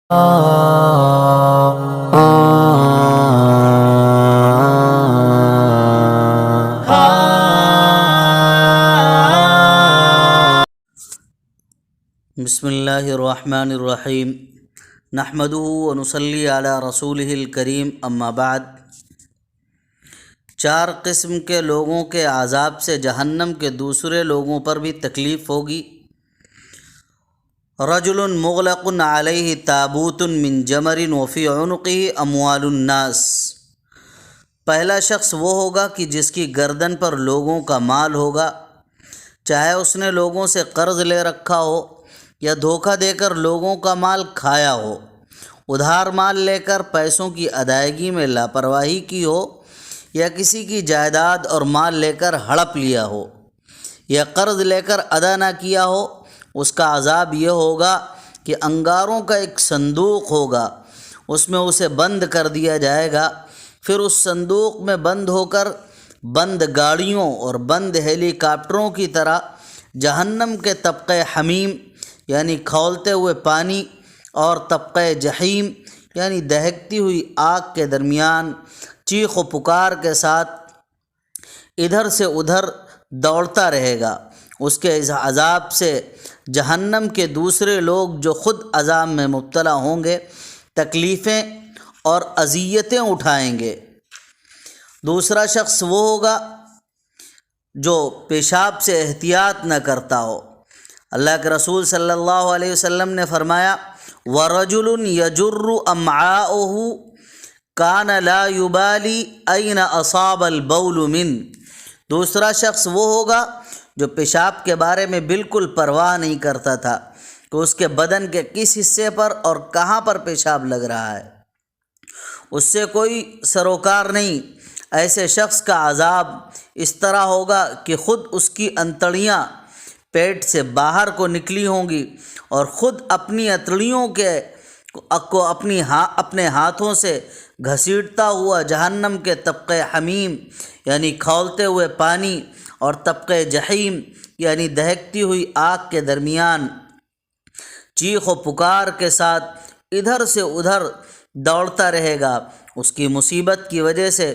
بسم اللہ الرحمن الرحیم نحمدہ ونصلی علی رسولہ الکریم اما بعد۔ 4 قسم کے لوگوں کے عذاب سے جہنم کے دوسرے لوگوں پر بھی تکلیف ہوگی۔ رجل مغلق علیہ تابوت من جمر وفی عنقہ اموال الناس۔ پہلا شخص وہ ہوگا کہ جس کی گردن پر لوگوں کا مال ہوگا، چاہے اس نے لوگوں سے قرض لے رکھا ہو یا دھوکہ دے کر لوگوں کا مال کھایا ہو، ادھار مال لے کر پیسوں کی ادائیگی میں لاپرواہی کی ہو، یا کسی کی جائیداد اور مال لے کر ہڑپ لیا ہو، یا قرض لے کر ادا نہ کیا ہو۔ اس کا عذاب یہ ہوگا کہ انگاروں کا ایک صندوق ہوگا، اس میں اسے بند کر دیا جائے گا، پھر اس صندوق میں بند ہو کر بند گاڑیوں اور بند ہیلی کاپٹروں کی طرح جہنم کے طبقہ حمیم یعنی کھولتے ہوئے پانی اور طبقہ جحیم یعنی دہکتی ہوئی آگ کے درمیان چیخ و پکار کے ساتھ ادھر سے ادھر دوڑتا رہے گا۔ اس کے اس عذاب سے جہنم کے دوسرے لوگ جو خود عذاب میں مبتلا ہوں گے تکلیفیں اور اذیتیں اٹھائیں گے۔ دوسرا شخص وہ ہوگا جو پیشاب سے احتیاط نہ کرتا ہو۔ اللہ کے رسول صلی اللہ علیہ وسلم نے فرمایا وَرَجُلٌ يَجُرُّ أَمْعَاءَهُ كَانَ لَا يُبَالِي أَيْنَ أَصَابَ الْبَوْلُ مِنْ۔ دوسرا شخص وہ ہوگا جو پیشاب کے بارے میں بالکل پرواہ نہیں کرتا تھا کہ اس کے بدن کے کس حصے پر اور کہاں پر پیشاب لگ رہا ہے، اس سے کوئی سروکار نہیں۔ ایسے شخص کا عذاب اس طرح ہوگا کہ خود اس کی انتڑیاں پیٹ سے باہر کو نکلی ہوں گی اور خود اپنی انتڑیوں کو اپنے ہاتھوں سے گھسیٹتا ہوا جہنم کے طبقہ حمیم یعنی کھولتے ہوئے پانی اور طبقہ جحیم یعنی دہکتی ہوئی آگ کے درمیان چیخ و پکار کے ساتھ ادھر سے ادھر دوڑتا رہے گا۔ اس کی مصیبت کی وجہ سے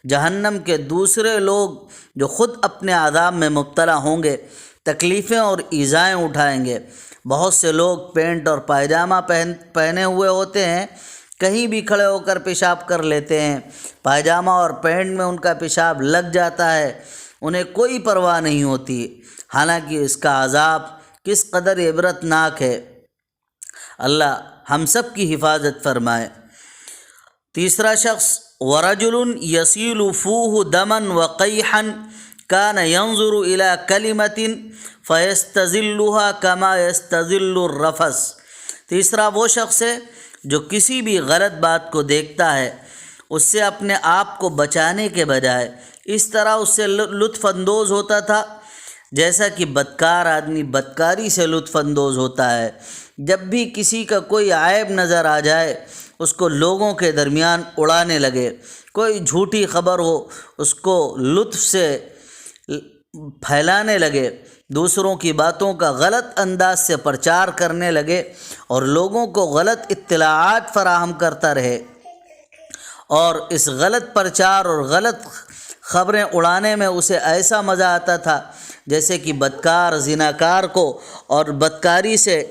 جہنم کے دوسرے لوگ جو خود اپنے عذاب میں مبتلا ہوں گے تکلیفیں اور ایذائیں اٹھائیں گے۔ بہت سے لوگ پینٹ اور پائجامہ پہنے ہوئے ہوتے ہیں، کہیں بھی کھڑے ہو کر پیشاب کر لیتے ہیں، پائجامہ اور پینٹ میں ان کا پیشاب لگ جاتا ہے، انہیں کوئی پرواہ نہیں ہوتی، حالانکہ اس کا عذاب کس قدر عبرت ناک ہے۔ اللہ ہم سب کی حفاظت فرمائے۔ تیسرا شخص وَرَجُلٌ يَسِيلُ فُوهُ دَمًا وَقَيْحًا كَانَ يَنظُرُ إِلَى كَلِمَةٍ فَيَسْتَزِلُّهَا كَمَا يَسْتَزِلُّ الرَّفَسِ۔ تیسرا وہ شخص ہے جو کسی بھی غلط بات کو دیکھتا ہے، اس سے اپنے آپ کو بچانے کے بجائے اس طرح اس سے لطف اندوز ہوتا تھا جیسا کہ بدکار آدمی بدکاری سے لطف اندوز ہوتا ہے۔ جب بھی کسی کا کوئی عیب نظر آ جائے اس کو لوگوں کے درمیان اڑانے لگے، کوئی جھوٹی خبر ہو اس کو لطف سے پھیلانے لگے، دوسروں کی باتوں کا غلط انداز سے پرچار کرنے لگے اور لوگوں کو غلط اطلاعات فراہم کرتا رہے، اور اس غلط پرچار اور غلط خبریں اڑانے میں اسے ایسا مزہ آتا تھا جیسے کہ بدکار زناکار کو اور بدکاری سے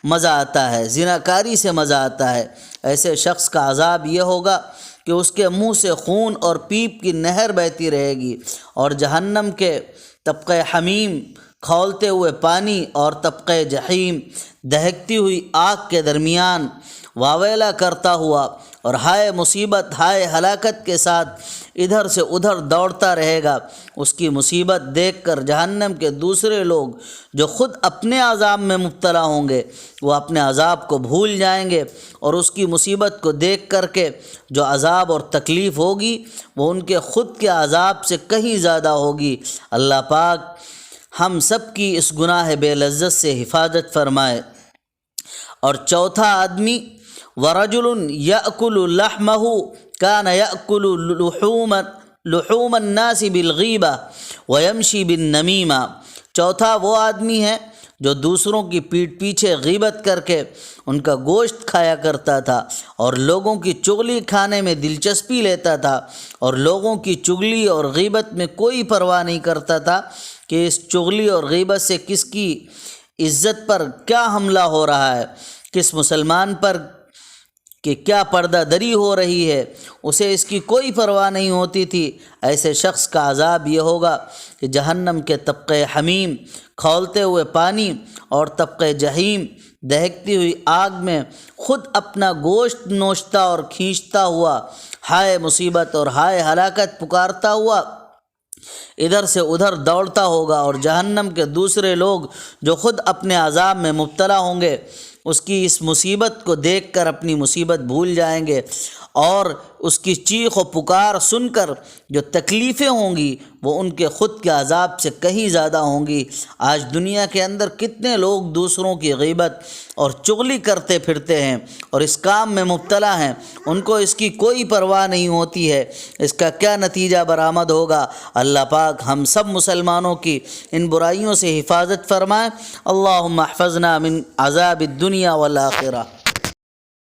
مزہ آتا ہے، زناکاری سے مزہ آتا ہے۔ ایسے شخص کا عذاب یہ ہوگا کہ اس کے منہ سے خون اور پیپ کی نہر بہتی رہے گی، اور جہنم کے طبقہ حمیم کھولتے ہوئے پانی اور طبقہ جحیم دہکتی ہوئی آگ کے درمیان واویلا کرتا ہوا اور ہائے مصیبت ہائے ہلاکت کے ساتھ ادھر سے ادھر دوڑتا رہے گا۔ اس کی مصیبت دیکھ کر جہنم کے دوسرے لوگ جو خود اپنے عذاب میں مبتلا ہوں گے وہ اپنے عذاب کو بھول جائیں گے، اور اس کی مصیبت کو دیکھ کر کے جو عذاب اور تکلیف ہوگی وہ ان کے خود کے عذاب سے کہیں زیادہ ہوگی۔ اللہ پاک ہم سب کی اس گناہ بے لذت سے حفاظت فرمائے۔ اور چوتھا آدمی وَرَجُلٌ يَأْكُلُ لَحْمَهُ كَانَ يَأْكُلُ لُحُومَ النَّاسِ بِالْغِيبَةِ وَيَمْشِي بِالنَّمِيمَةِ۔ چوتھا وہ آدمی ہے جو دوسروں کی پیٹھ پیچھے غیبت کر کے ان کا گوشت کھایا کرتا تھا اور لوگوں کی چغلی کھانے میں دلچسپی لیتا تھا اور لوگوں کی چغلی اور غیبت میں کوئی پرواہ نہیں کرتا تھا کہ اس چغلی اور غیبت سے کس کی عزت پر کیا حملہ ہو رہا ہے، کس مسلمان پر کہ کیا پردہ دری ہو رہی ہے، اسے اس کی کوئی پرواہ نہیں ہوتی تھی، ایسے شخص کا عذاب یہ ہوگا کہ جہنم کے طبقے حمیم، کھولتے ہوئے پانی، اور طبقے جہیم، دہکتی ہوئی آگ میں خود اپنا گوشت نوچتا اور کھینچتا ہوا، ہائے مصیبت اور ہائے ہلاکت پکارتا ہوا ادھر سے ادھر دوڑتا ہوگا، اور جہنم کے دوسرے لوگ جو خود اپنے عذاب میں مبتلا ہوں گے اس کی اس مصیبت کو دیکھ کر اپنی مصیبت بھول جائیں گے، اور اس کی چیخ و پکار سن کر جو تکلیفیں ہوں گی وہ ان کے خود کے عذاب سے کہیں زیادہ ہوں گی۔ آج دنیا کے اندر کتنے لوگ دوسروں کی غیبت اور چغلی کرتے پھرتے ہیں اور اس کام میں مبتلا ہیں، ان کو اس کی کوئی پرواہ نہیں ہوتی ہے، اس کا کیا نتیجہ برآمد ہوگا۔ اللہ پاک ہم سب مسلمانوں کی ان برائیوں سے حفاظت فرمائے۔ اللہم احفظنا من عذاب الدنیا والآخرہ۔